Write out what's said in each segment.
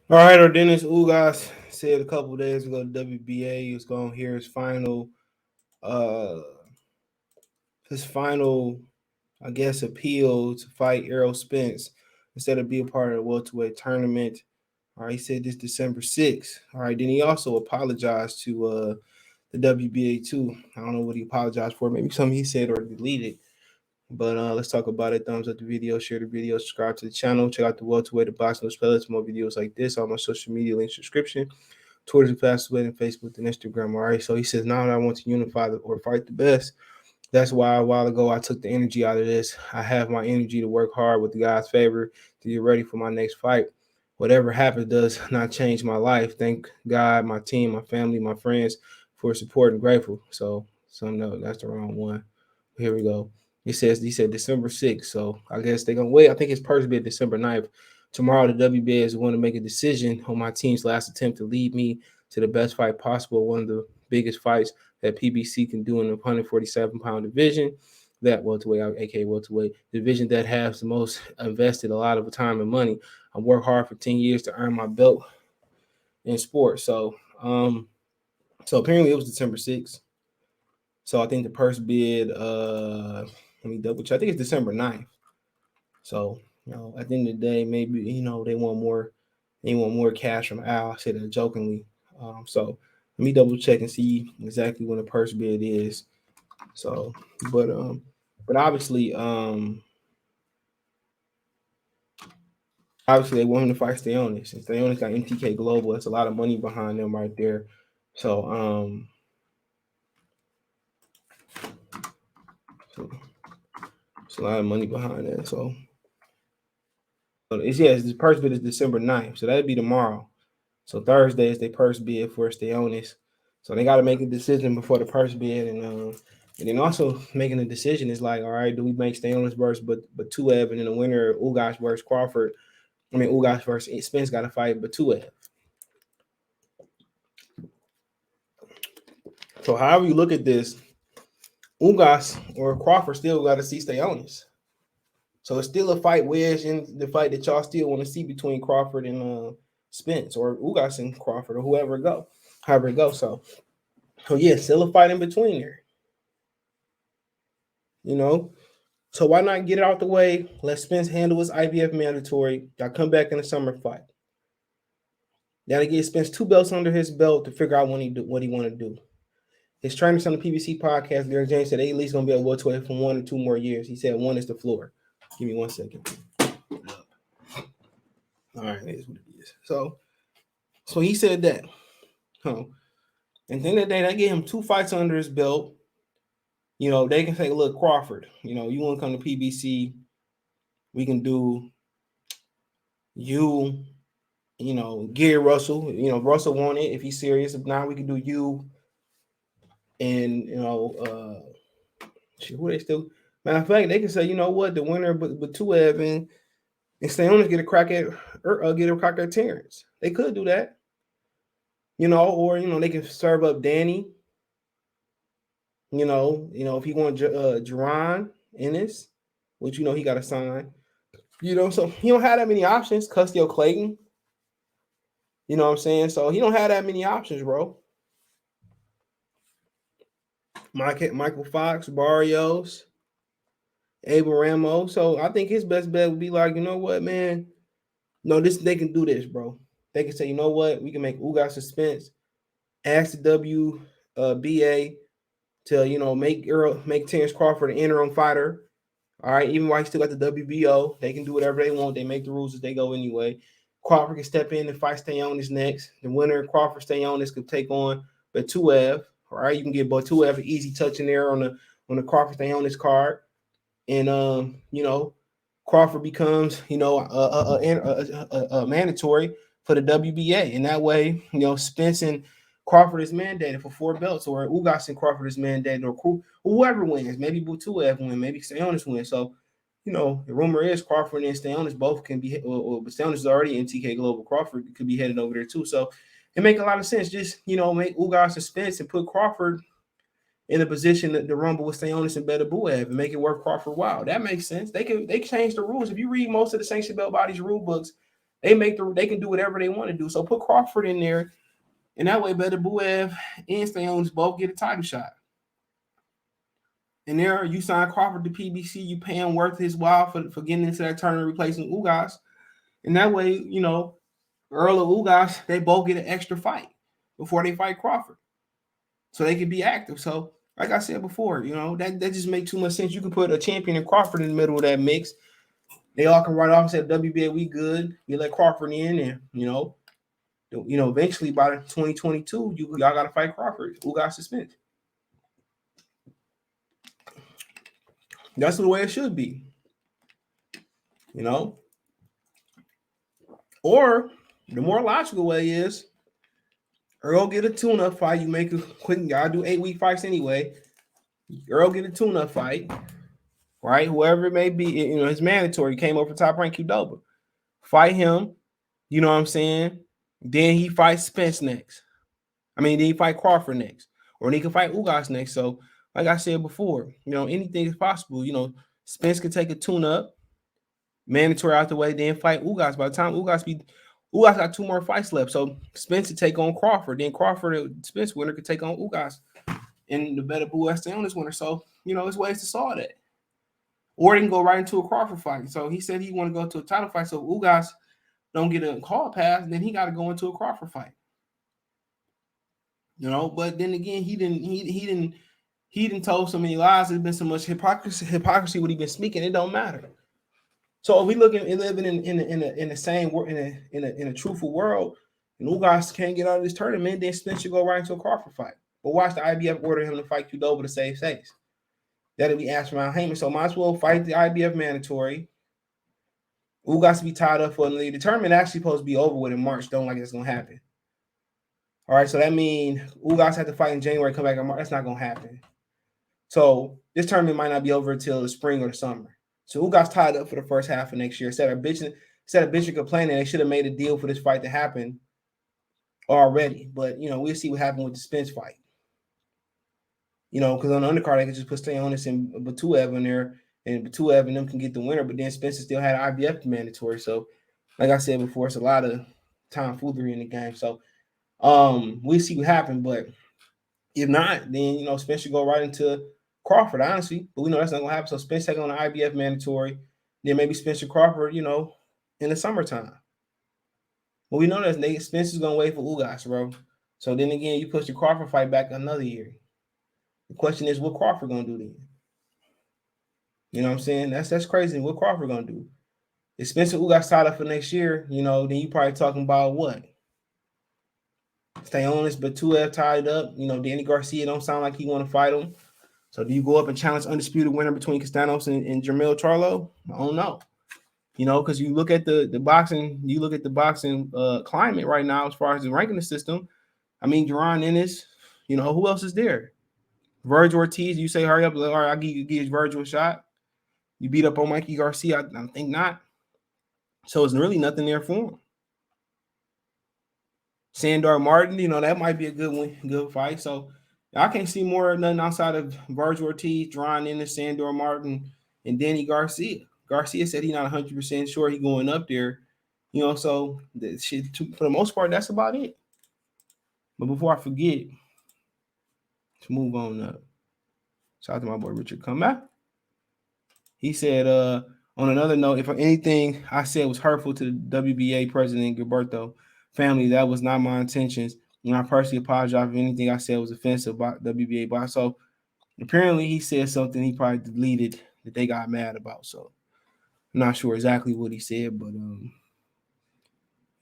All right, Yordenis Ugas said a couple of days ago the WBA is going to hear uh his final, I guess, appeal to fight Errol Spence instead of be a part of the welterweight tournament. All right, he said this December 6th. All right, then he also apologized to the WBA too. I don't know what he apologized for. Maybe something he said or deleted. But let's talk about it. Thumbs up the video, share the video, subscribe to the channel, check out the welterweight, the boxing, those pellets, more videos like this. All my social media links, description. Twitter's the fastest way, and Facebook and Instagram. All right. So he says, now that I want to unify or fight the best. That's why a while ago I took the energy out of this. I have my energy to work hard with the God's favor to get ready for my next fight. Whatever happens does not change my life. Thank God, my team, my family, my friends for support and grateful. So no, that's the wrong one. Here we go. He said December 6th. So I guess they're gonna wait. I think his purse be December 9th. Tomorrow the WBA is going to make a decision on my team's last attempt to lead me to the best fight possible, one of the biggest fights that PBC can do in the 147-pound division, that welterweight, aka welterweight division that has the most invested a lot of time and money. I worked hard for 10 years to earn my belt in sports. So apparently it was December 6th. So I think the purse bid, let me double check. I think it's December 9th. So, at the end of the day, maybe, they want more cash from Al. I said that jokingly. So let me double check and see exactly when the purse bid is. So, but um, but obviously they want him to fight Stanionis. And Stanionis got MTK Global. That's a lot of money behind them right there. So it's a lot of money behind that. So it's the purse bid is December 9th. So that'd be tomorrow. So Thursday is their purse bid for Stanionis. So they got to make a decision before the purse bid, and then also making a decision is like, all right, do we make Stanionis versus but Tuev, and then the winner Ugas versus Crawford? I mean, Ugas versus Spence got to fight Batuev. So however you look at this, Ugas or Crawford still got to see Stanionis. So it's still a fight wedge in the fight that y'all still want to see between Crawford and Spence or Ugas and Crawford or however it goes. So yeah, still a fight in between there. You know, so why not get it out the way? Let Spence handle his IBF mandatory. Y'all come back in the summer fight. Now to get Spence 2 belts under his belt to figure out what he want to do. His trainers on the PBC podcast, Derek James, said they at least gonna be at welterweight for 1 or 2 more years. He said one is the floor. Give me 1 second. All right, that is what it is. So he said that. Huh. And then the day they get him 2 fights under his belt. They can say, look, Crawford, you want to come to PBC, we can do you, Gary Russell. Russell won it if he's serious. If not, we can do you and, who they still. Matter of fact, they can say, you know what, the winner but Batuev and Stanionis get a crack at Terrence. They could do that. Or they can serve up Danny. If he want Jerron Ennis, which he got to sign. So he don't have that many options. Custio Clayton. You know what I'm saying? So he don't have that many options, bro. Michael Fox, Barrios, Abel Ramos. So I think his best bet would be like, you know what, man? No, they can do this, bro. They can say, you know what, we can make Ugas Spence, ask the WBA to make Terrence Crawford an interim fighter. All right, even while he still got the WBO, they can do whatever they want. They make the rules as they go anyway. Crawford can step in and fight Stanionis next. The winner, Crawford Stanionis, could take on Batuev. All right, you can get Batuev an easy touch in there on the Crawford Stanionis card, and Crawford becomes a mandatory for the WBA, and that way Spence and Crawford is mandated for 4 belts, or Ugas and Crawford is mandated, or whoever wins. Maybe Batuev wins, maybe Stanionis wins. So, the rumor is Crawford and Stanionis both can be, but Stanionis is already in TK Global. Crawford could be headed over there too. So it make a lot of sense. Just, make Ugas and Spence and put Crawford in a position to rumble with Stanionis and Betabuev and make it worth Crawford while. That makes sense. They can change the rules. If you read most of the sanctioned belt bodies rule books, They can do whatever they want to do. So put Crawford in there, and that way Beterbiev and Stanionis both get a title shot. And there you sign Crawford to PBC, you pay him worth his while for getting into that tournament replacing Ugas. And that way, Errol or Ugas, they both get an extra fight before they fight Crawford. So they can be active. So, like I said before, that just makes too much sense. You can put a champion and Crawford in the middle of that mix. They all can write off and say, WBA, we good. You let Crawford in, and eventually by 2022, y'all got to fight Crawford. Ugas suspended. That's the way it should be. Or the more logical way is Errol get a tune-up fight. You make a quick, y'all do 8-week fights anyway. Errol get a tune-up fight, right? Whoever it may be, his mandatory came over top rank Qdoba. Fight him, you know what I'm saying? Then he fights Spence next. Then he fight Crawford next. Or he can fight Ugas next. So, like I said before, anything is possible. Spence can take a tune-up, mandatory out the way, then fight Ugas. By the time Ugas got 2 more fights left. So Spence to take on Crawford. Then Crawford, Spence winner, could take on Ugas. And the Beterbiev Stanionis winner. So, there's ways to solve that. Or they can go right into a Crawford fight. So he said he want to go to a title fight. So Ugas don't get a call pass, then he got to go into a Crawford fight. But then again, he didn't told so many lies. There's been so much hypocrisy what he been speaking. It don't matter. So if we living in the same world, in a truthful world, and Ugas can't get out of this tournament, then Spence should go right into a Crawford fight. But watch the IBF order him to fight Qdoba to save face. That'll be asked around Heyman. So might as well fight the IBF mandatory. Ugas to be tied up for the tournament actually supposed to be over with in March. Don't like it's gonna happen. All right, so that means Ugas had to fight in January, come back in March. That's not gonna happen. So this tournament might not be over until the spring or the summer. So Ugas tied up for the first half of next year. Instead of bitching complaining, they should have made a deal for this fight to happen already. But we'll see what happened with the Spence fight. Because on the undercard, they could just put Stanionis and Batuev in there, and Batuev and them can get the winner. But then Spencer still had IBF mandatory. So, like I said before, it's a lot of tomfoolery in the game. So, we'll see what happens. But if not, then Spencer go right into Crawford, honestly. But we know that's not gonna happen. So Spencer taking on the IBF mandatory, then maybe Spencer Crawford, in the summertime. But we know that Spencer's gonna wait for Ugas, bro. So then again, you push the Crawford fight back another year. The question is, what Crawford gonna do then? You know what I'm saying? That's crazy. What Crawford gonna do? If Spencer Ugas tied up for next year, then you probably talking about what? Stanionis, Batuev tied up. Danny Garcia don't sound like he want to fight him. So do you go up and challenge undisputed winner between Castanos and Jermell Charlo? I don't know. Because you look at the boxing, climate right now as far as the ranking system. Yordenis, who else is there? Virgil Ortiz, you say hurry up, all right, I'll give Virgil a shot. You beat up on Mikey Garcia, I think not. So it's really nothing there for him. Sandor Martin, that might be a good fight. So I can't see nothing outside of Virgil Ortiz, Yordenis, Sandor Martin, and Danny Garcia. Garcia said he's not 100% sure he's going up there. So the shit, for the most part, that's about it. But before I forget, to move on up. Shout out to my boy Richard Comeback. He said, on another note, if anything I said was hurtful to the WBA president Gilberto family, that was not my intentions. And I personally apologize if anything I said was offensive about WBA box. So apparently he said something he probably deleted that they got mad about. So I'm not sure exactly what he said, but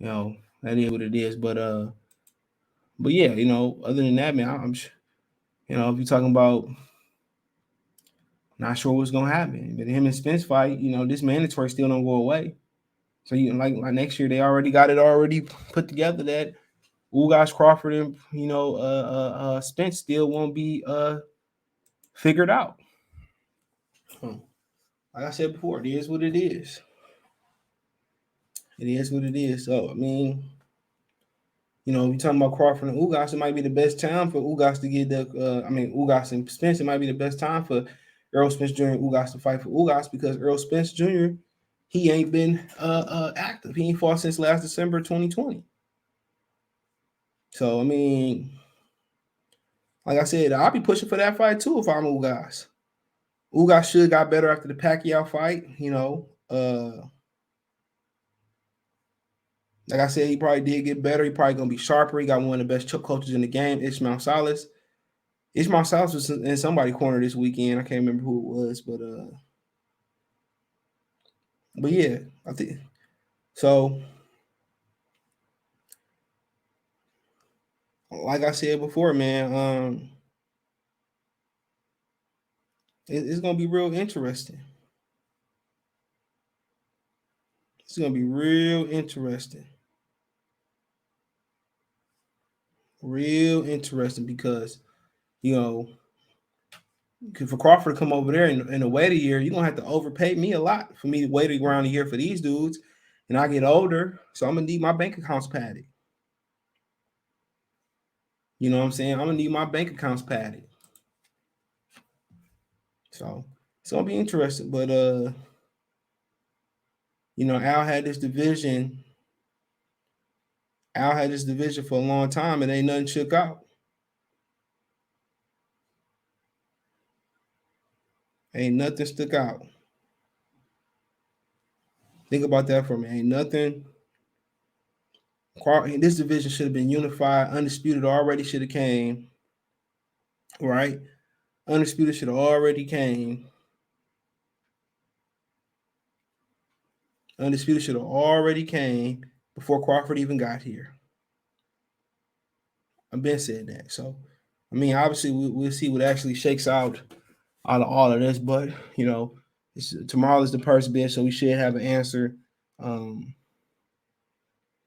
that is what it is. But yeah, other than that, man, I'm if you're talking about not sure what's gonna happen. But him and Spence fight, this mandatory still don't go away. So like next year they already got it put together that Ugas, Crawford, and Spence still won't be figured out. Like I said before, it is what it is. It is what it is. So if you're talking about Crawford and Ugas, it might be the best time for Ugas to get Ugas and Spence. It might be the best time for Errol Spence Jr. and Ugas to fight for Ugas because Errol Spence Jr. he ain't been active. He ain't fought since last December 2020. So I mean, like I said, I'll be pushing for that fight too if I'm Ugas. Ugas should got better after the Pacquiao fight. Like I said, he probably did get better. He probably gonna be sharper. He got one of the best coaches in the game, Ismail Salas. Ismail Salas was in somebody's corner this weekend. I can't remember who it was, but yeah, I think so. Like I said before, man, it's gonna be real interesting. It's gonna be real interesting. Real interesting because for Crawford to come over there and wait a year, you're gonna have to overpay me a lot for me to wait around a year for these dudes. And I get older, so I'm gonna need my bank accounts padded. You know what I'm saying? I'm gonna need my bank accounts padded. So it's gonna be interesting. But Al had this division. Al had this division for a long time, and ain't nothing shook out. Ain't nothing stuck out. Think about that for me. Ain't nothing. This division should have been unified. Undisputed already should have came. Right? Undisputed should have already came. Undisputed should have already came before Crawford even got here. I've been saying that. So, I mean, obviously, we'll see what actually shakes out of all of this. But, tomorrow is the purse bid, so we should have an answer.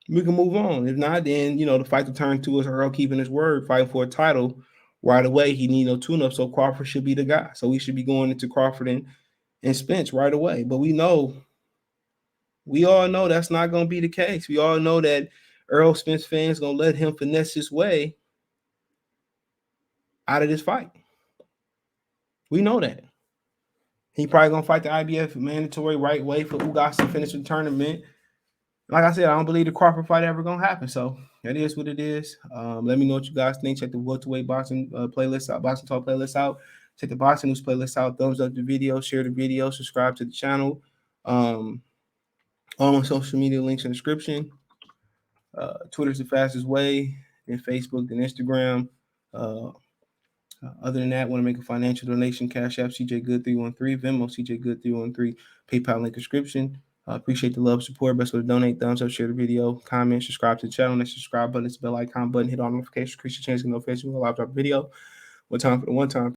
We can move on. If not, then, the fight to turn to is Errol keeping his word, fighting for a title right away. He need no tune-up, so Crawford should be the guy. So we should be going into Crawford and Spence right away. But we all know that's not going to be the case. We all know that Errol Spence fans going to let him finesse his way out of this fight. We know that. He probably going to fight the IBF mandatory right way for Ugas to finish the tournament. Like I said, I don't believe the Crawford fight ever going to happen. So that is what it is. Let me know what you guys think. Check the welterweight boxing playlist out, boxing talk playlist out. Check the boxing news playlist out. Thumbs up the video, share the video, subscribe to the channel. All my social media links in the description. Twitter's the fastest way, then Facebook, then Instagram. Other than that, want to make a financial donation, Cash App, CJ Good 313, Venmo, CJ Good 313, PayPal link description. Appreciate the love, support. Best way to donate. Thumbs up, share the video, comment, subscribe to the channel. That subscribe button, it's the bell icon button. Hit all notifications, increase your chance to get notifications when I live drop a video. One time for the one time.